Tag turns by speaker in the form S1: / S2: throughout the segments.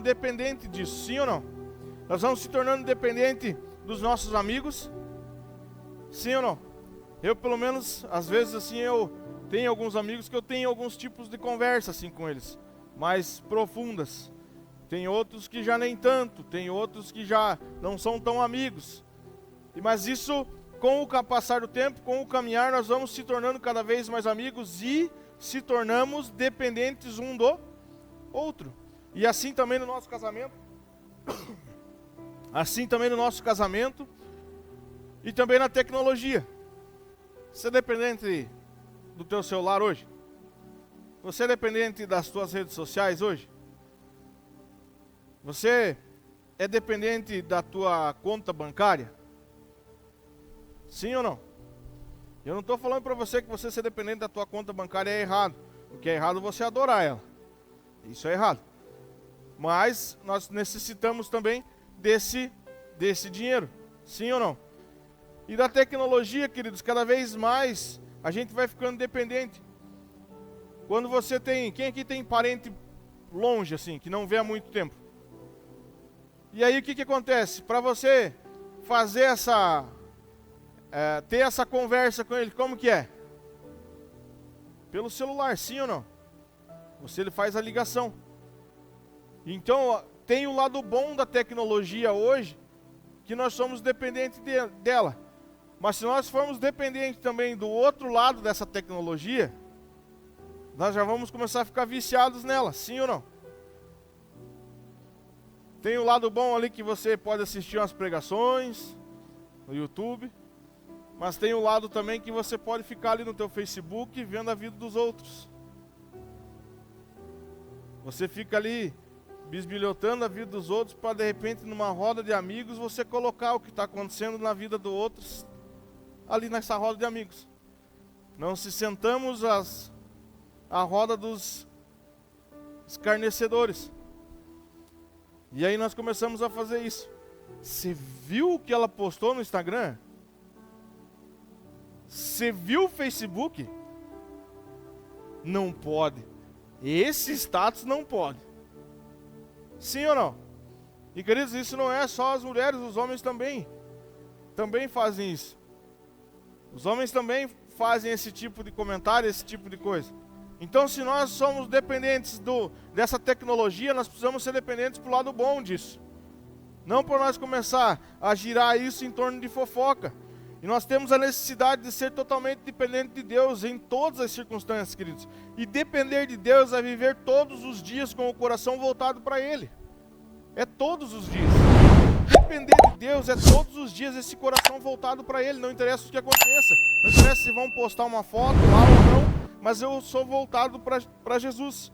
S1: dependente disso, sim ou não? Nós vamos se tornando dependente dos nossos amigos, sim ou não? Eu, pelo menos, às vezes assim, eu tenho alguns amigos que eu tenho alguns tipos de conversa assim com eles, mais profundas. Tem outros que já nem tanto, tem outros que já não são tão amigos. Mas isso, com o passar do tempo, com o caminhar, nós vamos se tornando cada vez mais amigos e se tornamos dependentes um do outro. E assim também no nosso casamento. Assim também no nosso casamento e também na tecnologia. Você é dependente do teu celular hoje? Você é dependente das tuas redes sociais hoje? Você é dependente da tua conta bancária? Sim ou não? Eu não estou falando para você que você ser dependente da tua conta bancária é errado. O que é errado é você adorar ela. Isso é errado. Mas nós necessitamos também desse dinheiro. Sim ou não? E da tecnologia, queridos, cada vez mais a gente vai ficando dependente. Quando você tem... Quem aqui tem parente longe, assim, que não vê há muito tempo? E aí o que acontece? Para você fazer ter essa conversa com ele, como que é? Pelo celular, sim ou não? Ele faz a ligação. Então, tem o lado bom da tecnologia hoje, que nós somos dependentes dela. Mas se nós formos dependentes também do outro lado dessa tecnologia, nós já vamos começar a ficar viciados nela, sim ou não? Tem o lado bom ali que você pode assistir umas pregações no YouTube, mas tem o lado também que você pode ficar ali no teu Facebook vendo a vida dos outros. Você fica ali bisbilhotando a vida dos outros para de repente numa roda de amigos você colocar o que está acontecendo na vida do outro ali nessa roda de amigos. Não se sentamos a roda dos escarnecedores. E aí nós começamos a fazer isso. Você viu o que ela postou no Instagram? Você viu o Facebook? Não pode. Esse status não pode. Sim ou não? E queridos, isso não é só as mulheres, os homens também fazem isso. Os homens também fazem esse tipo de comentário, esse tipo de coisa. Então, se nós somos dependentes dessa tecnologia, nós precisamos ser dependentes pro lado bom disso. Não por nós começar a girar isso em torno de fofoca. E nós temos a necessidade de ser totalmente dependente de Deus em todas as circunstâncias, queridos. E depender de Deus é viver todos os dias com o coração voltado para Ele. É todos os dias. Depender de Deus é todos os dias esse coração voltado para Ele. Não interessa o que aconteça. Não interessa se vão postar uma foto lá ou não. Mas eu sou voltado para Jesus.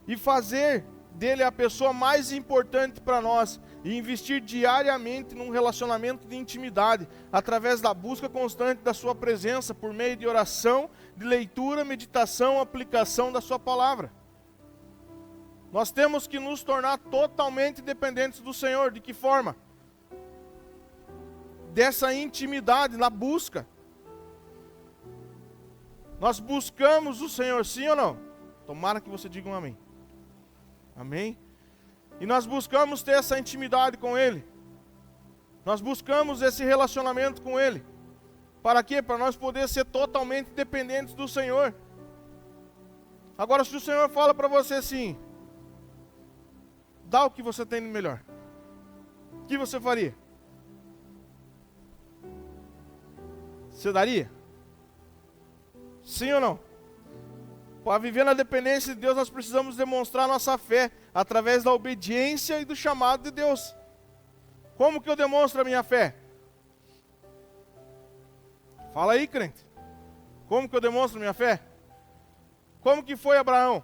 S1: E fazer dele a pessoa mais importante para nós. E investir diariamente num relacionamento de intimidade, através da busca constante da sua presença, por meio de oração, de leitura, meditação, aplicação da sua palavra. Nós temos que nos tornar totalmente dependentes do Senhor. De que forma? Dessa intimidade, na busca. Nós buscamos o Senhor, sim ou não? Tomara que você diga um amém. Amém? E nós buscamos ter essa intimidade com Ele. Nós buscamos esse relacionamento com Ele. Para quê? Para nós poder ser totalmente dependentes do Senhor. Agora, se o Senhor fala para você assim, dá o que você tem de melhor, o que você faria? Você daria? Sim ou não? Para viver na dependência de Deus, nós precisamos demonstrar nossa fé através da obediência e do chamado de Deus. Como que eu demonstro a minha fé? Fala aí, crente. Como que eu demonstro a minha fé? Como que foi Abraão?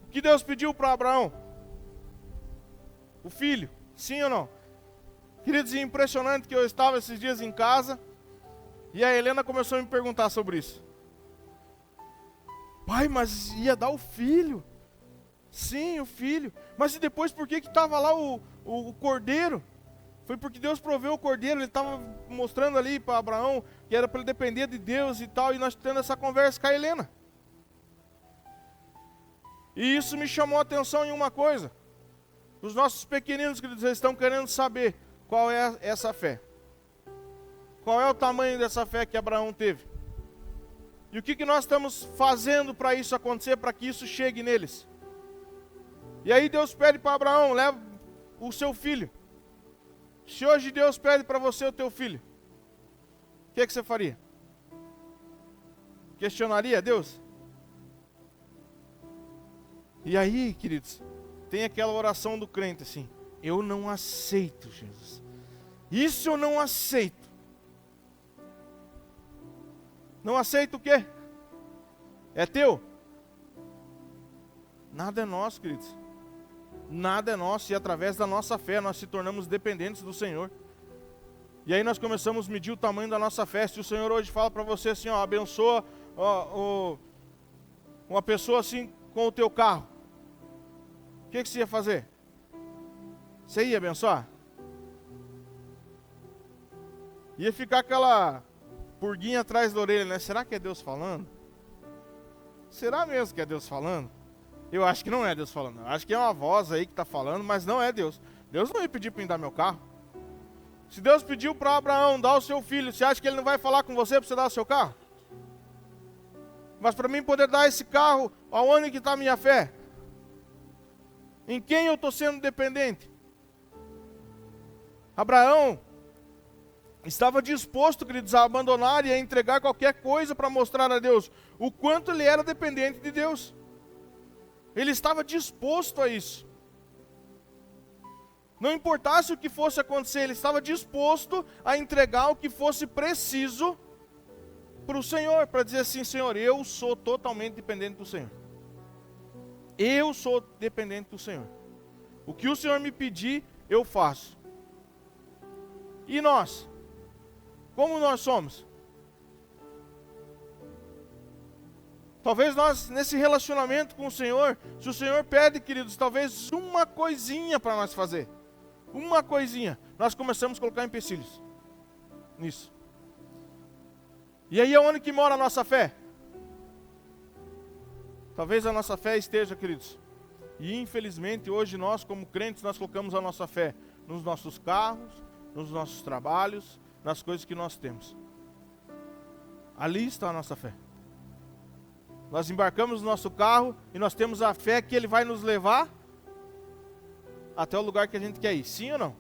S1: O que Deus pediu para Abraão? O filho. Sim ou não? Queridos, é impressionante que eu estava esses dias em casa e a Helena começou a me perguntar sobre isso. Pai, mas ia dar o filho? Sim, o filho. Mas e depois por que estava lá o cordeiro? Foi porque Deus proveu o cordeiro. Ele estava mostrando ali para Abraão que era para ele depender de Deus e tal. E nós tendo essa conversa com a Helena. E isso me chamou a atenção em uma coisa. Os nossos pequeninos, queridos, eles estão querendo saber qual é essa fé. Qual é o tamanho dessa fé que Abraão teve? E o que nós estamos fazendo para isso acontecer, para que isso chegue neles? E aí Deus pede para Abraão, leva o seu filho. Se hoje Deus pede para você o teu filho, o que você faria? Questionaria Deus? E aí, queridos, tem aquela oração do crente assim: eu não aceito, Jesus. Isso eu não aceito. Não aceito o quê? É teu? Nada é nosso, queridos. Nada é nosso, e através da nossa fé nós se tornamos dependentes do Senhor. E aí nós começamos a medir o tamanho da nossa fé. Se o Senhor hoje fala para você assim, ó, abençoa uma pessoa assim com o teu carro, o que você ia fazer? Você ia abençoar? Ia ficar aquela purguinha atrás da orelha, né? Será que é Deus falando? Será mesmo que é Deus falando? Eu acho que não é Deus falando. Eu acho que é uma voz aí que está falando, mas não é Deus. Deus não ia pedir para me dar meu carro. Se Deus pediu para Abraão dar o seu filho, você acha que ele não vai falar com você para você dar o seu carro? Mas para mim poder dar esse carro, aonde que está a minha fé? Em quem eu estou sendo dependente? Abraão estava disposto, queridos, a abandonar e a entregar qualquer coisa para mostrar a Deus o quanto ele era dependente de Deus. Ele estava disposto a isso. Não importasse o que fosse acontecer, ele estava disposto a entregar o que fosse preciso para o Senhor, para dizer assim: Senhor, eu sou totalmente dependente do Senhor. Eu sou dependente do Senhor. O que o Senhor me pedir, eu faço. E nós? Como nós somos? Talvez nós, nesse relacionamento com o Senhor, se o Senhor pede, queridos, talvez uma coisinha para nós fazer, uma coisinha, nós começamos a colocar empecilhos nisso. E aí é onde que mora a nossa fé? Talvez a nossa fé esteja, queridos, e infelizmente hoje nós como crentes, nós colocamos a nossa fé nos nossos carros, nos nossos trabalhos, nas coisas que nós temos. Ali está a nossa fé. Nós embarcamos no nosso carro e nós temos a fé que ele vai nos levar até o lugar que a gente quer ir. Sim ou não?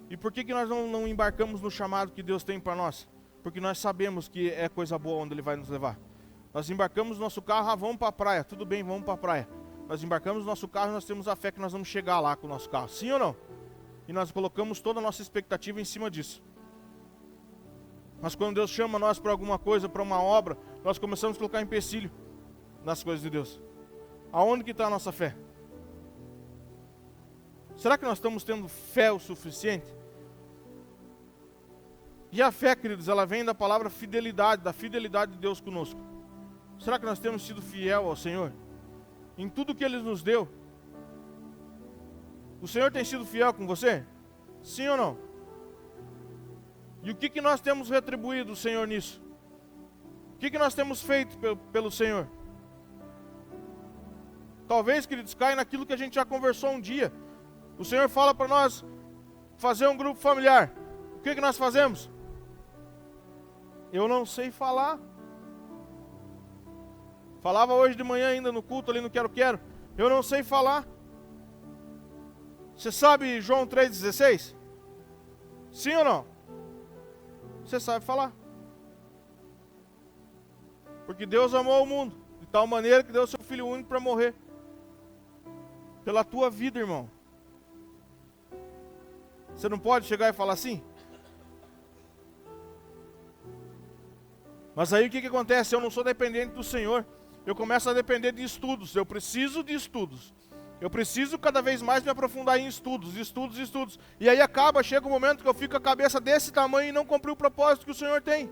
S1: E por que nós não embarcamos no chamado que Deus tem para nós? Porque nós sabemos que é coisa boa onde ele vai nos levar. Nós embarcamos no nosso carro, vamos para a praia. Tudo bem, vamos para a praia. Nós embarcamos no nosso carro e nós temos a fé que nós vamos chegar lá com o nosso carro. Sim ou não? E nós colocamos toda a nossa expectativa em cima disso. Mas quando Deus chama nós para alguma coisa, para uma obra, nós começamos a colocar empecilho nas coisas de Deus. Aonde que está a nossa fé? Será que nós estamos tendo fé o suficiente? E a fé, queridos, ela vem da palavra fidelidade, da fidelidade de Deus conosco. Será que nós temos sido fiel ao Senhor? Em tudo que Ele nos deu? O Senhor tem sido fiel com você? Sim ou não? E o que nós temos retribuído o Senhor nisso? O que nós temos feito pelo Senhor? Talvez, queridos, caia naquilo que a gente já conversou um dia. O Senhor fala para nós fazer um grupo familiar. O que nós fazemos? Eu não sei falar. Falava hoje de manhã ainda no culto ali no Quero. Eu não sei falar. Você sabe João 3,16? Sim ou não? Você sabe falar. Porque Deus amou o mundo de tal maneira que deu o seu Filho único para morrer pela tua vida, irmão. Você não pode chegar e falar assim? Mas aí o que acontece? Eu não sou dependente do Senhor. Eu começo a depender de estudos. Eu preciso de estudos. Eu preciso cada vez mais me aprofundar em estudos. E aí chega um momento que eu fico com a cabeça desse tamanho e não cumpri o propósito que o Senhor tem.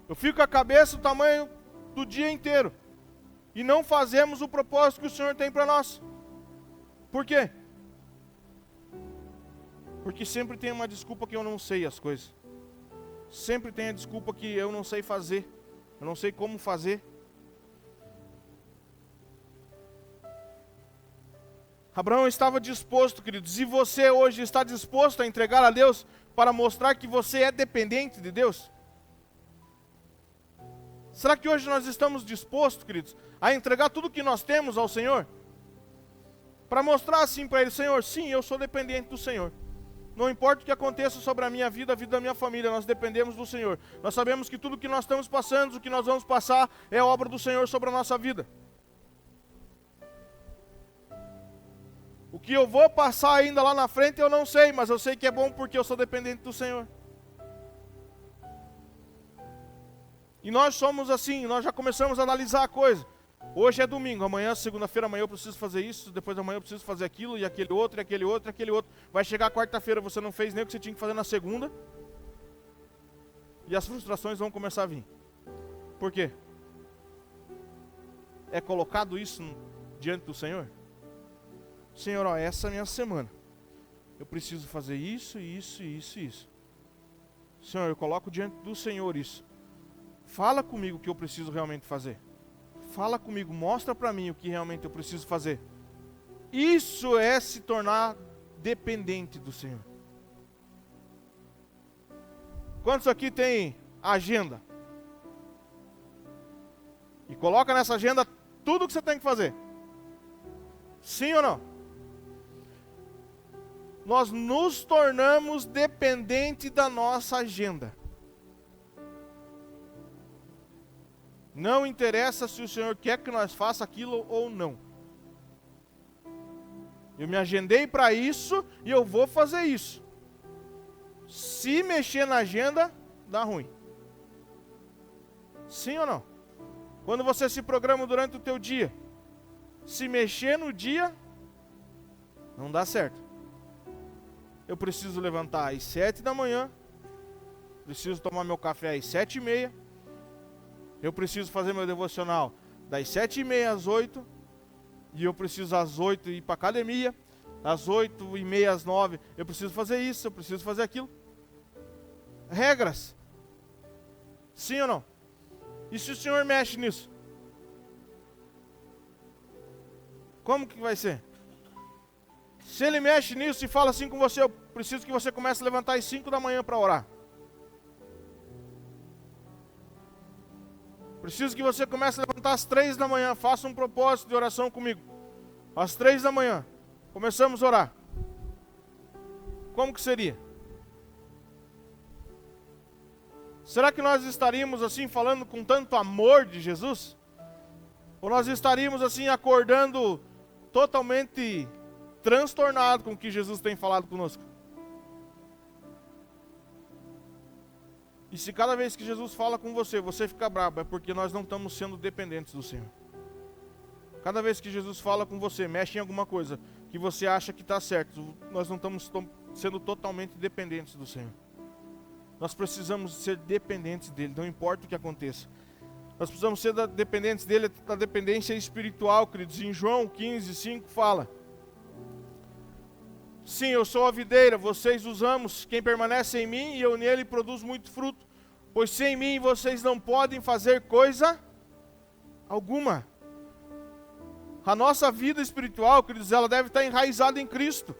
S1: Eu fico com a cabeça do tamanho do dia inteiro. E não fazemos o propósito que o Senhor tem para nós. Por quê? Porque sempre tem uma desculpa que eu não sei as coisas. Sempre tem a desculpa que eu não sei fazer. eu não sei como fazer. Abraão estava disposto, queridos, e você hoje está disposto a entregar a Deus para mostrar que você é dependente de Deus? Será que hoje nós estamos dispostos, queridos, a entregar tudo que nós temos ao Senhor? Para mostrar assim para Ele: Senhor, sim, eu sou dependente do Senhor. Não importa o que aconteça sobre a minha vida, a vida da minha família, nós dependemos do Senhor. Nós sabemos que tudo que nós estamos passando, o que nós vamos passar, é obra do Senhor sobre a nossa vida. O que eu vou passar ainda lá na frente eu não sei, mas eu sei que é bom porque eu sou dependente do Senhor. E nós somos assim, nós já começamos a analisar a coisa. Hoje é domingo, amanhã, segunda-feira, amanhã eu preciso fazer isso, depois da manhã eu preciso fazer aquilo, e aquele outro, e aquele outro, e aquele outro. Vai chegar quarta-feira, você não fez nem o que você tinha que fazer na segunda, e as frustrações vão começar a vir. Por quê? É colocado isso diante do Senhor? Senhor, ó, essa é a minha semana. Eu preciso fazer isso, isso, isso e isso. Senhor, eu coloco diante do Senhor isso. Fala comigo o que eu preciso realmente fazer. Fala comigo, mostra para mim o que realmente eu preciso fazer. Isso é se tornar dependente do Senhor. Quantos aqui tem agenda? E coloca nessa agenda tudo o que você tem que fazer. Sim ou não? Nós nos tornamos dependentes da nossa agenda. Não interessa se o Senhor quer que nós faça aquilo ou não. Eu me agendei para isso e eu vou fazer isso. Se mexer na agenda, dá ruim. Sim ou não? Quando você se programa durante o teu dia, se mexer no dia, não dá certo. Eu preciso levantar às 7 da manhã, preciso tomar meu café às 7h30, eu preciso fazer meu devocional das 7h30 às 8h, e eu preciso às 8h ir para a academia, às 8h30 às 9h, eu preciso fazer isso, eu preciso fazer aquilo. Regras. Sim ou não? E se o Senhor mexe nisso? Como que vai ser? Se Ele mexe nisso e fala assim com você: eu preciso que você comece a levantar às 5 da manhã para orar. Preciso que você comece a levantar às 3 da manhã, faça um propósito de oração comigo. Às 3 da manhã, começamos a orar. Como que seria? Será que nós estaríamos assim falando com tanto amor de Jesus? Ou nós estaríamos assim acordando totalmente transtornado com o que Jesus tem falado conosco? E se cada vez que Jesus fala com você, você fica bravo, é porque nós não estamos sendo dependentes do Senhor. Cada vez que Jesus fala com você, mexe em alguma coisa que você acha que está certo, nós não estamos sendo totalmente dependentes do Senhor. Nós precisamos ser dependentes dEle, não importa o que aconteça. Nós precisamos ser dependentes dEle, da dependência espiritual, queridos. Em João 15:5 fala: sim, eu sou a videira, vocês os ramos, quem permanece em mim e eu nele produz muito fruto, pois sem mim vocês não podem fazer coisa alguma. A nossa vida espiritual, queridos, ela deve estar enraizada em Cristo.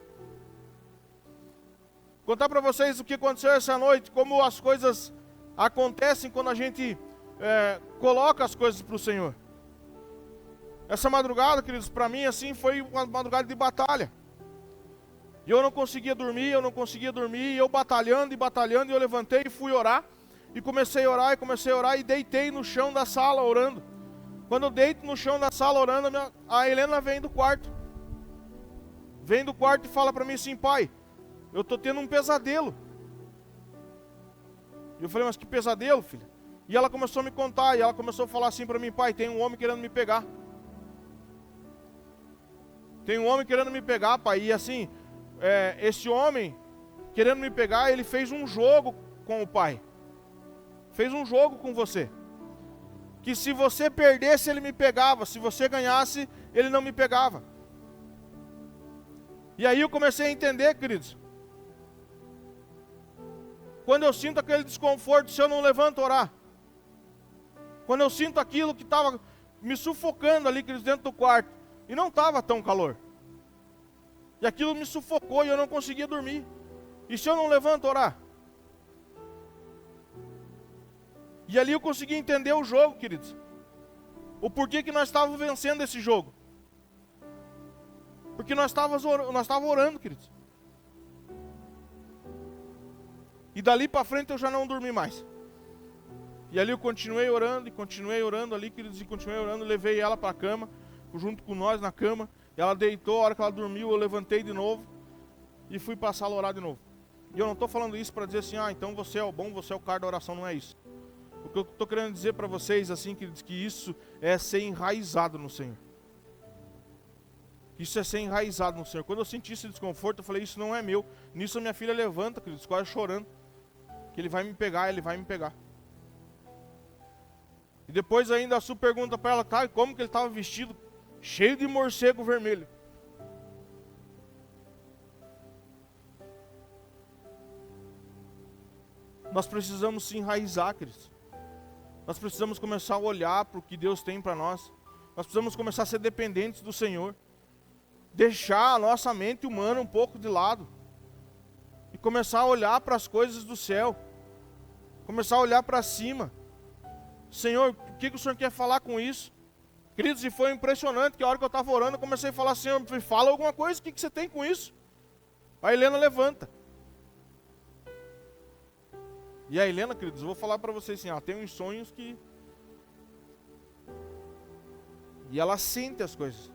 S1: Contar para vocês o que aconteceu essa noite, como as coisas acontecem quando a gente coloca as coisas para o Senhor. Essa madrugada, queridos, para mim assim foi uma madrugada de batalha. E eu não conseguia dormir, e eu batalhando, e eu levantei e fui orar, e comecei a orar, e deitei no chão da sala orando. Quando eu deito no chão da sala orando, a Helena vem do quarto. Vem do quarto e fala para mim assim: pai, eu estou tendo um pesadelo. E eu falei: mas que pesadelo, filha? E ela começou a me contar, e ela começou a falar assim para mim: pai, tem um homem querendo me pegar. Tem um homem querendo me pegar, pai, e assim... esse homem querendo me pegar, ele fez um jogo com o pai. Fez um jogo com você. Que se você perdesse, ele me pegava. Se você ganhasse, ele não me pegava. E aí eu comecei a entender, queridos. Quando eu sinto aquele desconforto, se eu não levanto orar, Quando eu sinto aquilo que estava me sufocando ali, queridos, dentro do quarto. E não estava tão calor. E aquilo me sufocou e eu não conseguia dormir. E se eu não levanto orar? E ali eu consegui entender o jogo, queridos. O porquê que nós estávamos vencendo esse jogo. Porque nós estávamos orando, queridos. E dali para frente eu já não dormi mais. E ali eu continuei orando ali, queridos, e continuei orando, levei ela para a cama, junto com nós na cama. Ela deitou, a hora que ela dormiu, eu levantei de novo e fui para a sala orar de novo. E eu não estou falando isso para dizer assim, então você é o bom, você é o cara da oração, não é isso. O que eu estou querendo dizer para vocês, assim, queridos, que isso é ser enraizado no Senhor. Isso é ser enraizado no Senhor. Quando eu senti esse desconforto, eu falei, isso não é meu. Nisso a minha filha levanta, queridos, quase chorando, que ele vai me pegar, ele vai me pegar. E depois ainda a Su pergunta para ela, tá, como que ele estava vestido? Cheio de morcego vermelho. Nós precisamos se enraizar, queridos. Nós precisamos começar a olhar para o que Deus tem para nós. Nós precisamos começar a ser dependentes do Senhor. Deixar a nossa mente humana um pouco de lado. E começar a olhar para as coisas do céu. Começar a olhar para cima. Senhor, o que o Senhor quer falar com isso? Queridos, e foi impressionante que a hora que eu estava orando, eu comecei a falar, Senhor, me fala alguma coisa, o que você tem com isso? A Helena levanta. E a Helena, queridos, eu vou falar para vocês assim, ela tem uns sonhos que... E ela sente as coisas.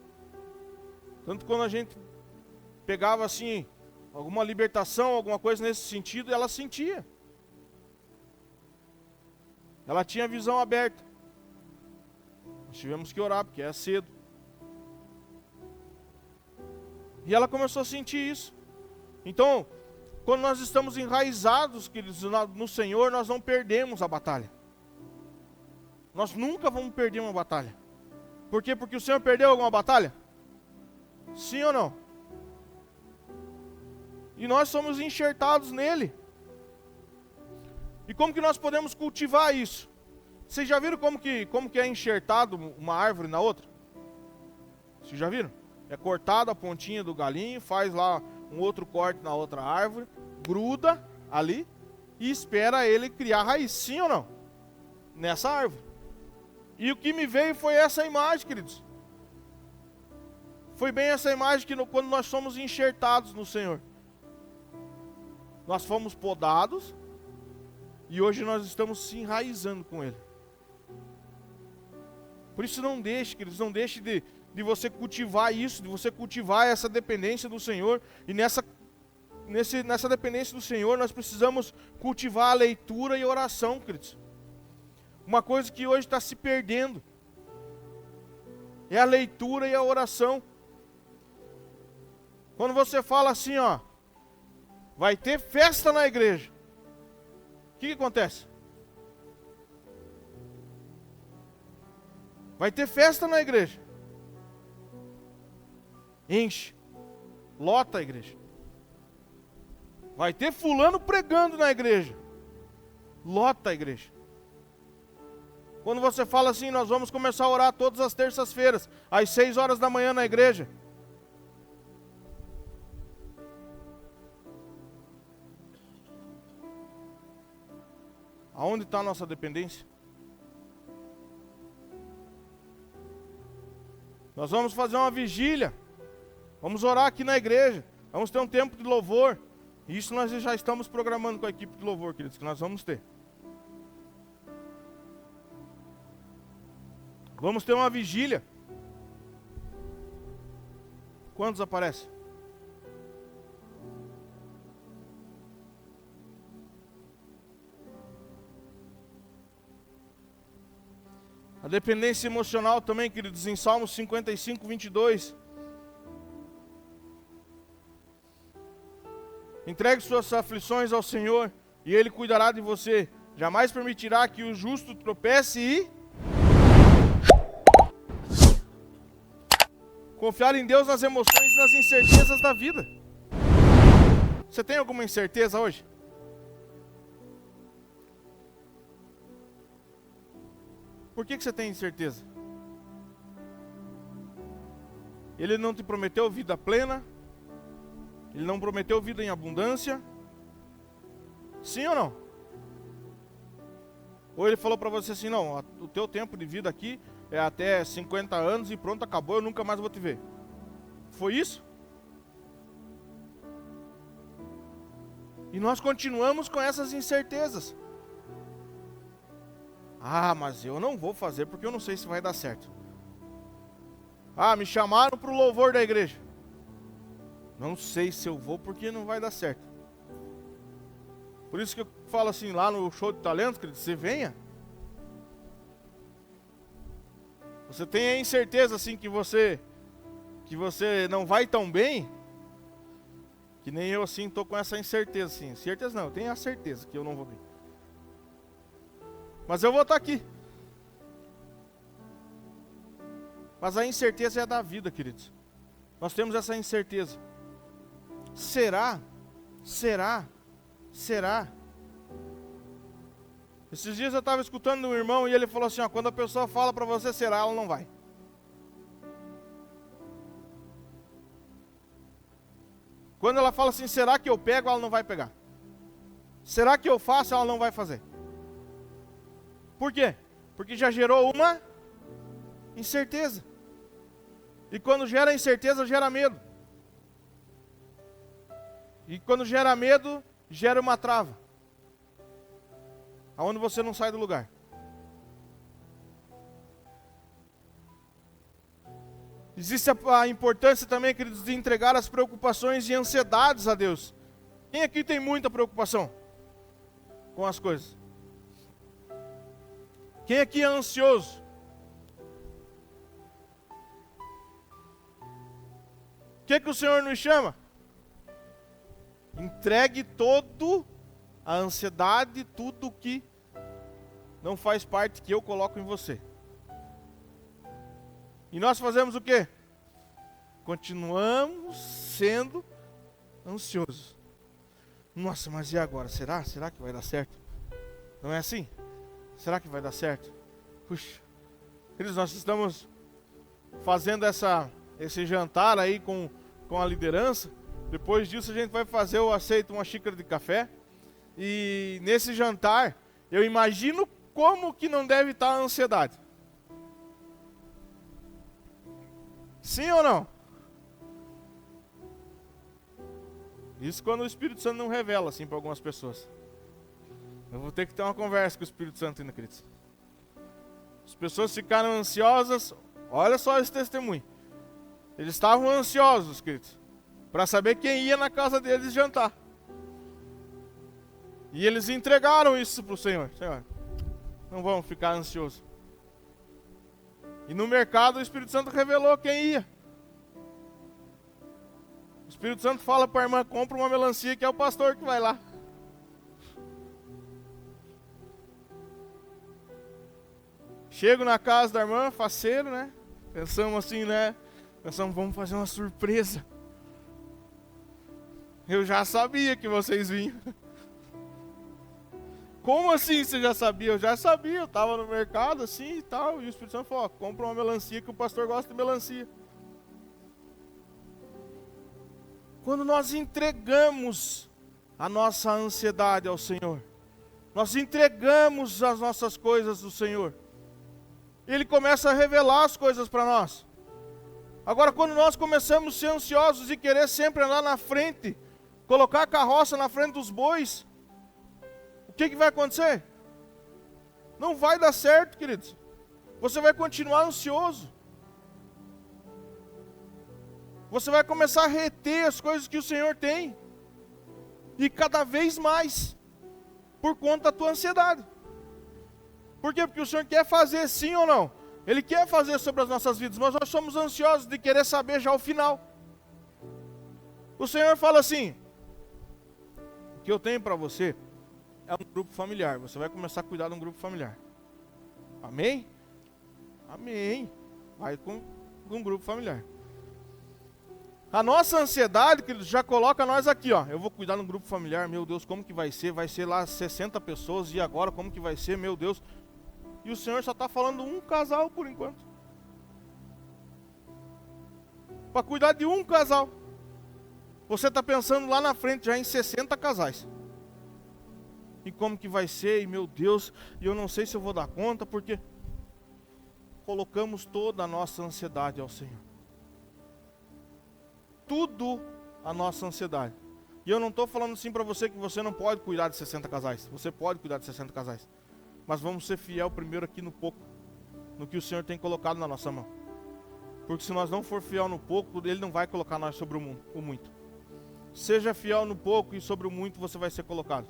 S1: Tanto quando a gente pegava assim, alguma libertação, alguma coisa nesse sentido, ela sentia. Ela tinha a visão aberta. Nós tivemos que orar, porque é cedo. E ela começou a sentir isso. Então, quando nós estamos enraizados, queridos, no Senhor, nós não perdemos a batalha. Nós nunca vamos perder uma batalha. Por quê? Porque o Senhor perdeu alguma batalha? Sim ou não? E nós somos enxertados nele. E como que nós podemos cultivar isso? Vocês já viram como que é enxertado uma árvore na outra? Vocês já viram? É cortado a pontinha do galinho, faz lá um outro corte na outra árvore, gruda ali e espera ele criar raiz, sim ou não? Nessa árvore. E o que me veio foi essa imagem, queridos. Foi bem essa imagem que quando nós somos enxertados no Senhor. Nós fomos podados e hoje nós estamos se enraizando com Ele. Por isso não deixe, queridos, não deixe de você cultivar isso, de você cultivar essa dependência do Senhor. E nessa dependência do Senhor nós precisamos cultivar a leitura e a oração, queridos. Uma coisa que hoje está se perdendo é a leitura e a oração. Quando você fala assim, vai ter festa na igreja, o que acontece? Vai ter festa na igreja. Enche. Lota a igreja. Vai ter fulano pregando na igreja. Lota a igreja. Quando você fala assim, nós vamos começar a orar todas as terças-feiras, às 6 horas da manhã na igreja. Aonde está a nossa dependência? Nós vamos fazer uma vigília. Vamos orar aqui na igreja. Vamos ter um tempo de louvor. E isso nós já estamos programando com a equipe de louvor, queridos, que nós vamos ter. Vamos ter uma vigília. Quantos aparecem? A dependência emocional também, queridos, em Salmos 55, 22. Entregue suas aflições ao Senhor e Ele cuidará de você. Jamais permitirá que o justo tropece e... Confiar em Deus nas emoções e nas incertezas da vida. Você tem alguma incerteza hoje? Por que você tem incerteza? Ele não te prometeu vida plena? Ele não prometeu vida em abundância? Sim ou não? Ou ele falou para você assim, não, o teu tempo de vida aqui é até 50 anos e pronto, acabou, eu nunca mais vou te ver. Foi isso? E nós continuamos com essas incertezas. Ah, mas eu não vou fazer porque eu não sei se vai dar certo. Ah, me chamaram para o louvor da igreja. Não sei se eu vou porque não vai dar certo. Por isso que eu falo assim, lá no show de talentos, querido, você venha. Você tem a incerteza assim que você não vai tão bem, que nem eu assim estou com essa incerteza assim. Certeza não, eu tenho a certeza que eu não vou bem. Mas eu vou estar aqui. Mas a incerteza é da vida, queridos. Nós temos essa incerteza. Será? Será? Será? Esses dias eu estava escutando um irmão e ele falou assim, ó, quando a pessoa fala para você será, ela não vai. Quando ela fala assim, será que eu pego, ela não vai pegar. Será que eu faço, ela não vai fazer. Por quê? Porque já gerou uma incerteza. E quando gera incerteza, gera medo. E quando gera medo, gera uma trava. Aonde você não sai do lugar. Existe a importância também, queridos, de entregar as preocupações e ansiedades a Deus. Quem aqui tem muita preocupação com as coisas? Quem aqui é ansioso? O que o Senhor nos chama? Entregue todo a ansiedade, tudo que não faz parte que eu coloco em você. E nós fazemos o quê? Continuamos sendo ansiosos. Nossa, mas e agora? Será? Será que vai dar certo? Não é assim? Será que vai dar certo? Puxa. Queridos, nós estamos fazendo esse jantar aí com a liderança. Depois disso a gente vai fazer, eu aceito uma xícara de café. E nesse jantar, eu imagino como que não deve estar a ansiedade. Sim ou não? Isso quando o Espírito Santo não revela assim para algumas pessoas. Eu vou ter que ter uma conversa com o Espírito Santo ainda, queridos. As pessoas ficaram ansiosas. Olha só esse testemunho. Eles estavam ansiosos, queridos, para saber quem ia na casa deles jantar. E eles entregaram isso para o Senhor. Senhor, não vamos ficar ansiosos. E no mercado o Espírito Santo revelou quem ia. O Espírito Santo fala para a irmã, compra uma melancia que é o pastor que vai lá. Chego na casa da irmã, faceiro, né? Pensamos assim, né? Pensamos, vamos fazer uma surpresa. Eu já sabia que vocês vinham. Como assim você já sabia? Eu já sabia, eu estava no mercado assim e tal. E o Espírito Santo falou, ó, compra uma melancia que o pastor gosta de melancia. Quando nós entregamos a nossa ansiedade ao Senhor, nós entregamos as nossas coisas do Senhor, Ele começa a revelar as coisas para nós. Agora, quando nós começamos a ser ansiosos e querer sempre andar na frente, colocar a carroça na frente dos bois, o que vai acontecer? Não vai dar certo, queridos. Você vai continuar ansioso. Você vai começar a reter as coisas que o Senhor tem. E cada vez mais. Por conta da tua ansiedade. Por quê? Porque o Senhor quer fazer sim ou não. Ele quer fazer sobre as nossas vidas. Mas nós somos ansiosos de querer saber já o final. O Senhor fala assim. O que eu tenho para você é um grupo familiar. Você vai começar a cuidar de um grupo familiar. Amém? Amém. Vai com um grupo familiar. A nossa ansiedade, queridos, já coloca nós aqui, ó. Eu vou cuidar de um grupo familiar, meu Deus, como que vai ser? Vai ser lá 60 pessoas, e agora como que vai ser? Meu Deus. E o Senhor só está falando um casal por enquanto. Para cuidar de um casal. Você está pensando lá na frente já em 60 casais. E como que vai ser? E meu Deus, e eu não sei se eu vou dar conta, porque colocamos toda a nossa ansiedade ao Senhor. Tudo a nossa ansiedade. E eu não estou falando assim para você que você não pode cuidar de 60 casais. Você pode cuidar de 60 casais. Mas vamos ser fiel primeiro aqui no pouco. No que o Senhor tem colocado na nossa mão. Porque se nós não for fiel no pouco, Ele não vai colocar nós sobre o muito. Seja fiel no pouco e sobre o muito você vai ser colocado.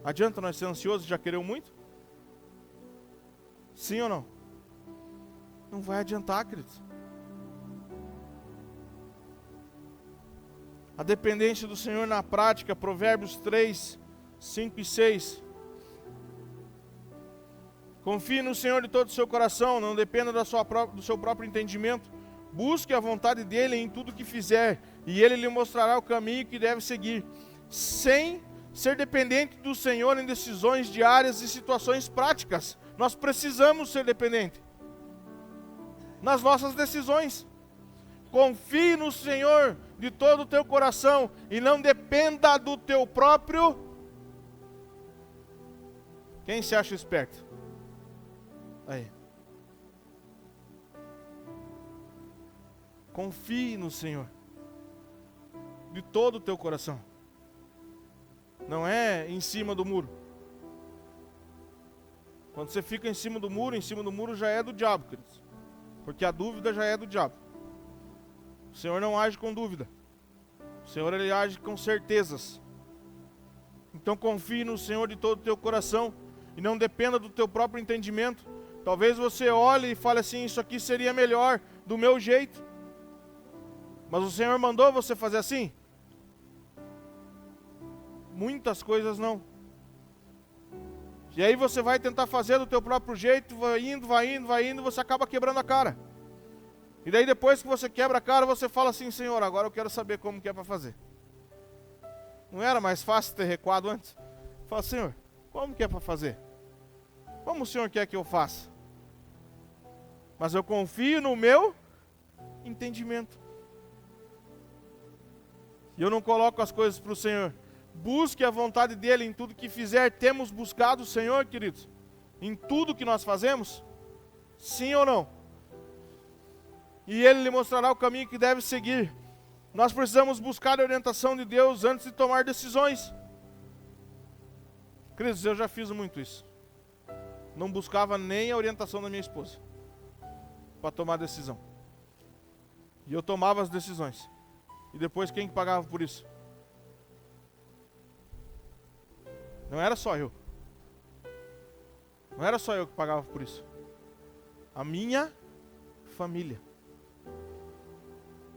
S1: Adianta nós ser ansiosos e já querer o muito? Sim ou não? Não vai adiantar, queridos. A dependência do Senhor na prática, Provérbios 3, 5 e 6. Confie no Senhor de todo o seu coração, não dependa do seu próprio entendimento. Busque a vontade dEle em tudo que fizer, e Ele lhe mostrará o caminho que deve seguir, sem ser dependente do Senhor em decisões diárias e situações práticas. Nós precisamos ser dependentes nas nossas decisões. Confie no Senhor de todo o teu coração e não dependa do teu próprio. Quem se acha esperto? Aí. Confie no Senhor de todo o teu coração. Não é em cima do muro. Quando você fica em cima do muro já é do diabo, queridos. Porque a dúvida já é do diabo. O Senhor não age com dúvida. O Senhor, Ele age com certezas. Então confie no Senhor de todo o teu coração e não dependa do teu próprio entendimento. Talvez você olhe e fale assim, isso aqui seria melhor do meu jeito. Mas o Senhor mandou você fazer assim? Muitas coisas não. E aí você vai tentar fazer do teu próprio jeito, vai indo, você acaba quebrando a cara. E daí depois que você quebra a cara, você fala assim, Senhor, agora eu quero saber como que é para fazer. Não era mais fácil ter recuado antes? Fala, Senhor, como que é para fazer? Como o Senhor quer que eu faça? Mas eu confio no meu entendimento. E eu não coloco as coisas para o Senhor. Busque a vontade dEle em tudo que fizer. Temos buscado o Senhor, queridos? Em tudo que nós fazemos? Sim ou não? E Ele lhe mostrará o caminho que deve seguir. Nós precisamos buscar a orientação de Deus antes de tomar decisões. Queridos, eu já fiz muito isso. Não buscava nem a orientação da minha esposa para tomar decisão. E eu tomava as decisões. E depois quem pagava por isso? Não era só eu. Não era só eu que pagava por isso. A minha família.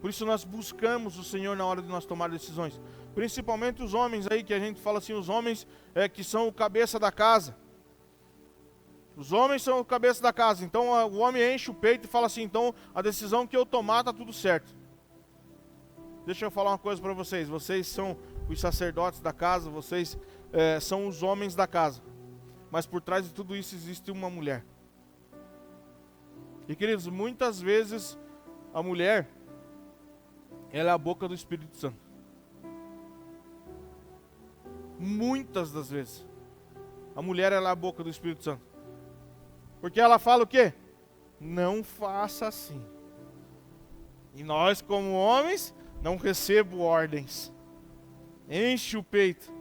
S1: Por isso nós buscamos o Senhor na hora de nós tomar decisões. Principalmente os homens aí, que a gente fala assim, os homens que são o cabeça da casa. Os homens são o cabeça da casa. Então o homem enche o peito e fala assim, então a decisão que eu tomar está tudo certo. Deixa eu falar uma coisa para vocês. Vocês são os sacerdotes da casa, vocês são os homens da casa. Mas por trás de tudo isso existe uma mulher. E queridos, muitas vezes a mulher, ela é a boca do Espírito Santo. Muitas das vezes. A mulher, ela é a boca do Espírito Santo. Porque ela fala o quê? Não faça assim. E nós, como homens, não recebo ordens. Enche o peito.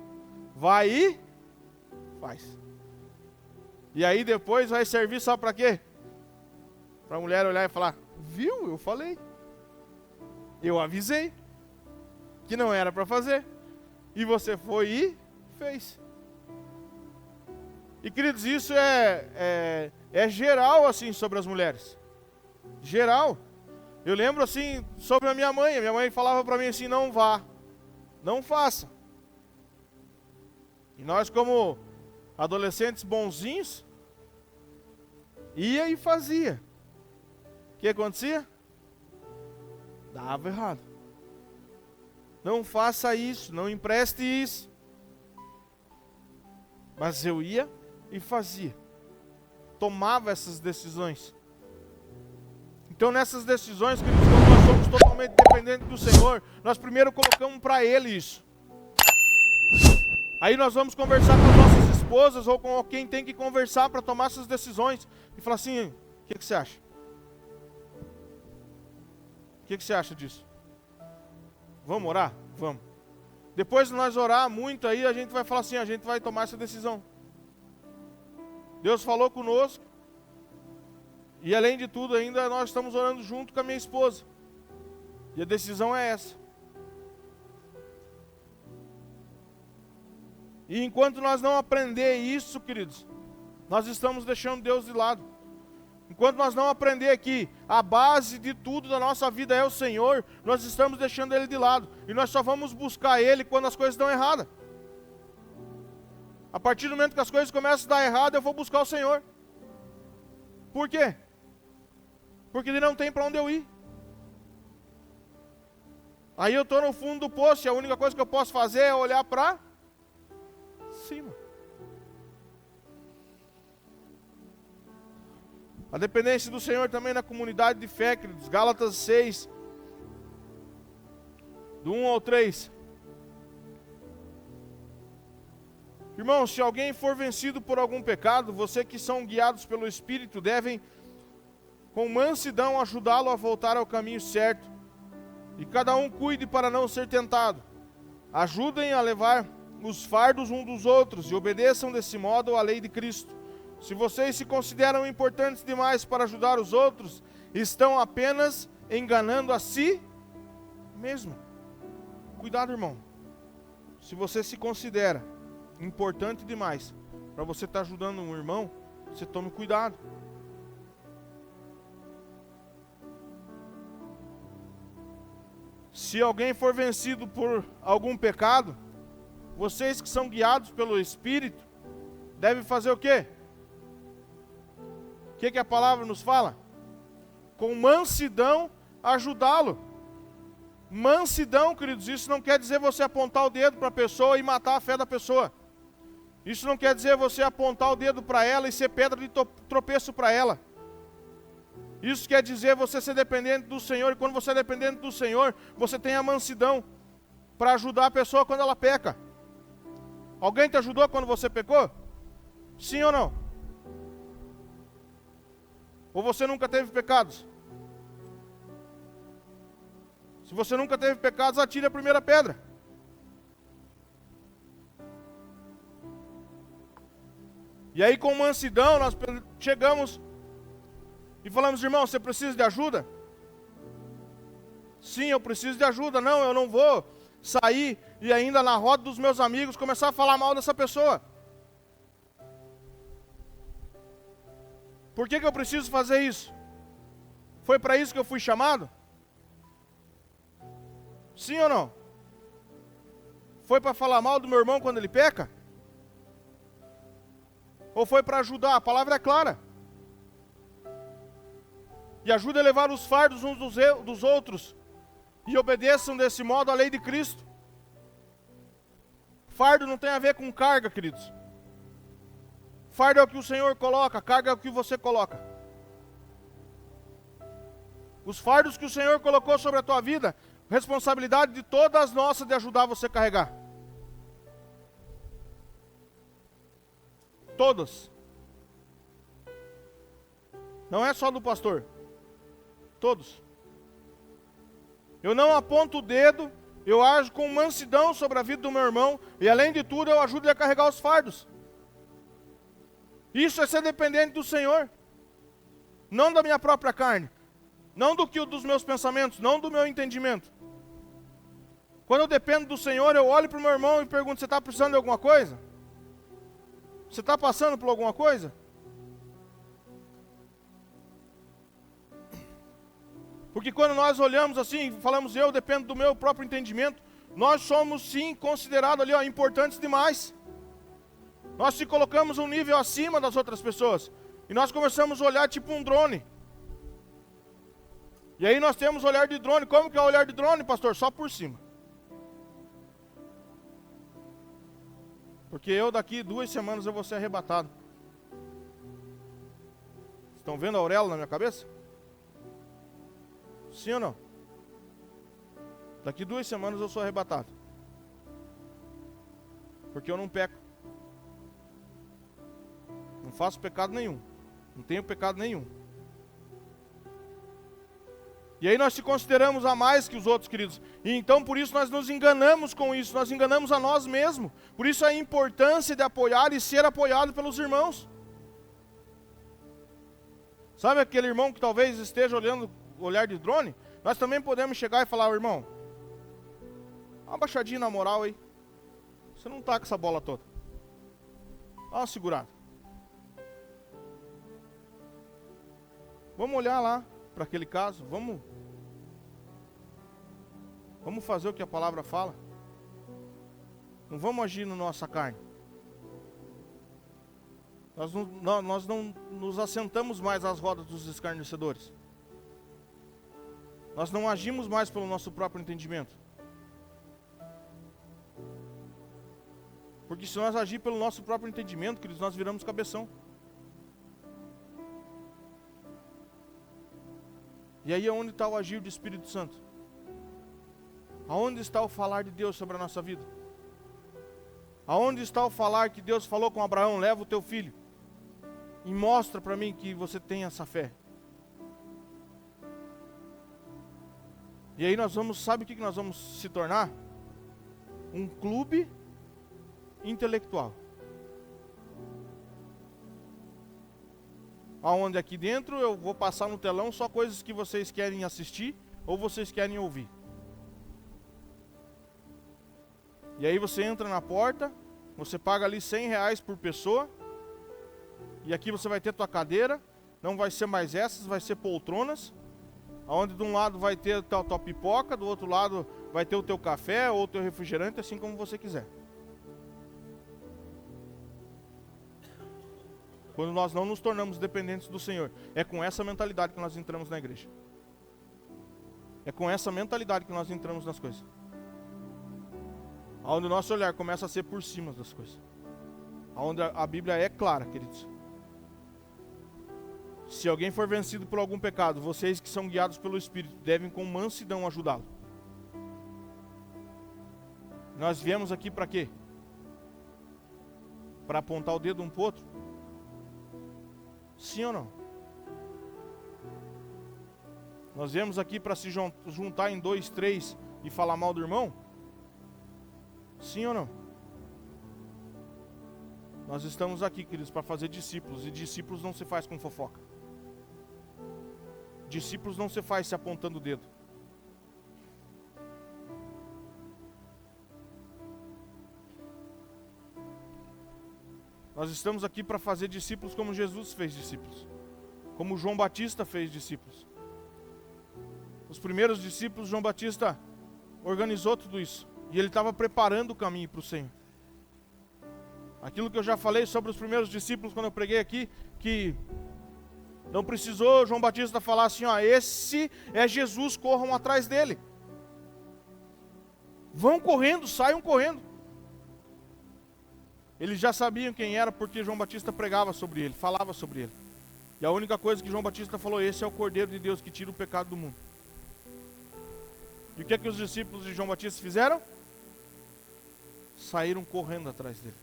S1: Vai e faz. E aí depois vai servir só para quê? Para a mulher olhar e falar, viu, eu falei. Eu avisei que não era para fazer. E você foi e fez. E queridos, isso é geral assim sobre as mulheres. Geral. Eu lembro assim sobre a minha mãe. A minha mãe falava para mim assim, não vá. Não faça. E nós como adolescentes bonzinhos, ia e fazia. O que acontecia? Dava errado. Não faça isso, não empreste isso. Mas eu ia e fazia. tomava essas decisões. Então nessas decisões, queridos, quando nós somos totalmente dependentes do Senhor, nós primeiro colocamos para Ele isso. Aí nós vamos conversar com as nossas esposas ou com quem tem que conversar para tomar essas decisões. E falar assim, o que você acha? O que você acha disso? Vamos orar? Vamos. Depois de nós orar muito aí, a gente vai falar assim, a gente vai tomar essa decisão. Deus falou conosco. E além de tudo ainda, nós estamos orando junto com a minha esposa. E a decisão é essa. E enquanto nós não aprender isso, queridos, nós estamos deixando Deus de lado. Enquanto nós não aprender que a base de tudo da nossa vida é o Senhor, nós estamos deixando Ele de lado. E nós só vamos buscar Ele quando as coisas dão errado. A partir do momento que as coisas começam a dar errado, eu vou buscar o Senhor. Por quê? Porque Ele não tem para onde eu ir. Aí eu estou no fundo do poço e a única coisa que eu posso fazer é olhar para cima. A dependência do Senhor também na comunidade de fé, queridos. Gálatas 6, do 1 ao 3. Irmãos, se alguém for vencido por algum pecado, vocês que são guiados pelo Espírito devem com mansidão ajudá-lo a voltar ao caminho certo. E cada um cuide para não ser tentado. Ajudem a levar os fardos uns dos outros e obedeçam desse modo à lei de Cristo. Se vocês se consideram importantes demais para ajudar os outros, estão apenas enganando a si mesmo. Cuidado, irmão. Se você se considera importante demais para você estar ajudando um irmão, você tome cuidado. Se alguém for vencido por algum pecado, vocês que são guiados pelo Espírito, devem fazer o quê? O que a palavra nos fala? Com mansidão ajudá-lo. Mansidão, queridos, isso não quer dizer você apontar o dedo para a pessoa e matar a fé da pessoa. Isso não quer dizer você apontar o dedo para ela e ser pedra de tropeço para ela. Isso quer dizer você ser dependente do Senhor, e quando você é dependente do Senhor, você tem a mansidão para ajudar a pessoa quando ela peca. Alguém te ajudou quando você pecou? Sim ou não? Ou você nunca teve pecados? Se você nunca teve pecados, atire a primeira pedra. E aí com mansidão nós chegamos e falamos, irmão, você precisa de ajuda? Sim, eu preciso de ajuda. Não, eu não vou sair e ainda na roda dos meus amigos começar a falar mal dessa pessoa. Por que eu preciso fazer isso? Foi para isso que eu fui chamado? Sim ou não? Foi para falar mal do meu irmão quando ele peca? Ou foi para ajudar? A palavra é clara. E ajuda a levar os fardos uns dos outros. E obedeçam desse modo a lei de Cristo. Fardo não tem a ver com carga, queridos. Fardo é o que o Senhor coloca, carga é o que você coloca. Os fardos que o Senhor colocou sobre a tua vida, responsabilidade de todas nossas de ajudar você a carregar. Todas. Não é só do pastor. Todos. Eu não aponto o dedo, eu ajo com mansidão sobre a vida do meu irmão, e além de tudo eu ajudo ele a carregar os fardos. Isso é ser dependente do Senhor. Não da minha própria carne. Não dos meus pensamentos, não do meu entendimento. Quando eu dependo do Senhor, eu olho para o meu irmão e pergunto, você está precisando de alguma coisa? Você está passando por alguma coisa? Porque quando nós olhamos assim, falamos, eu dependo do meu próprio entendimento, nós somos sim considerados ali, importantes demais. Nós se colocamos um nível acima das outras pessoas. E nós começamos a olhar tipo um drone. E aí nós temos olhar de drone. Como que é o olhar de drone, pastor? Só por cima. Porque eu daqui 2 semanas eu vou ser arrebatado. Estão vendo a auréola na minha cabeça? Sim ou não? Daqui 2 semanas eu sou arrebatado. Porque eu não peco. Não faço pecado nenhum. Não tenho pecado nenhum. E aí nós se consideramos a mais que os outros, queridos. E então por isso nós nos enganamos com isso. Nós enganamos a nós mesmos. Por isso a importância de apoiar e ser apoiado pelos irmãos. Sabe aquele irmão que talvez esteja olhando o olhar de drone? Nós também podemos chegar e falar, irmão, dá uma baixadinha na moral aí. Você não tá com essa bola toda. Dá uma segurada. Vamos olhar lá para aquele caso. Vamos fazer o que a palavra fala. Não vamos agir na nossa carne. Nós não nos assentamos mais às rodas dos escarnecedores. Nós não agimos mais pelo nosso próprio entendimento. Porque se nós agir pelo nosso próprio entendimento, queridos, nós viramos cabeção. E aí é onde está o agir do Espírito Santo? Aonde está o falar de Deus sobre a nossa vida? Aonde está o falar que Deus falou com Abraão, leva o teu filho e mostra para mim que você tem essa fé? E aí nós vamos, sabe o que nós vamos se tornar? Um clube intelectual. Aonde aqui dentro eu vou passar no telão só coisas que vocês querem assistir ou vocês querem ouvir. E aí você entra na porta, você paga ali R$100 por pessoa, e aqui você vai ter tua cadeira, não vai ser mais essas, vai ser poltronas, onde de um lado vai ter a tua pipoca, do outro lado vai ter o teu café ou o teu refrigerante, assim como você quiser. Quando nós não nos tornamos dependentes do Senhor, é com essa mentalidade que nós entramos na igreja. É com essa mentalidade que nós entramos nas coisas. Onde o nosso olhar começa a ser por cima das coisas. Onde a Bíblia é clara, queridos. Se alguém for vencido por algum pecado, vocês que são guiados pelo Espírito devem com mansidão ajudá-lo. Nós viemos aqui para quê? Para apontar o dedo um para o outro? Sim ou não? Nós viemos aqui para se juntar em 2, 3 e falar mal do irmão? Sim ou não? Nós estamos aqui, queridos, para fazer discípulos. E discípulos não se faz com fofoca. Discípulos não se faz se apontando o dedo. Nós estamos aqui para fazer discípulos como Jesus fez discípulos. Como João Batista fez discípulos. Os primeiros discípulos, João Batista organizou tudo isso. E ele estava preparando o caminho para o Senhor. Aquilo que eu já falei sobre os primeiros discípulos quando eu preguei aqui, que não precisou João Batista falar assim, ó, esse é Jesus, corram atrás dele. Vão correndo, saiam correndo. Eles já sabiam quem era porque João Batista pregava sobre ele, falava sobre ele. E a única coisa que João Batista falou, esse é o Cordeiro de Deus que tira o pecado do mundo. E o que é que os discípulos de João Batista fizeram? Saíram correndo atrás dele.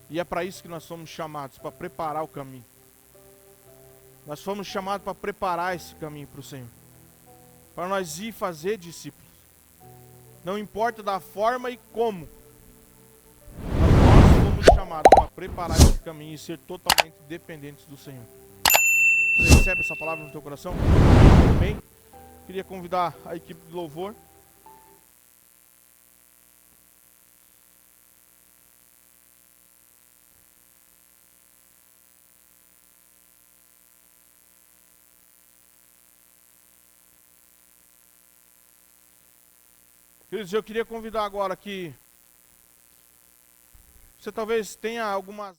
S1: E é para isso que nós somos chamados, para preparar o caminho. Nós fomos chamados para preparar esse caminho para o Senhor. Para nós ir fazer discípulos. Não importa da forma e como. Nós fomos chamados para preparar esse caminho e ser totalmente dependentes do Senhor. Você recebe essa palavra no teu coração? Amém? Queria convidar a equipe de louvor. Queridos, eu queria convidar agora que você talvez tenha algumas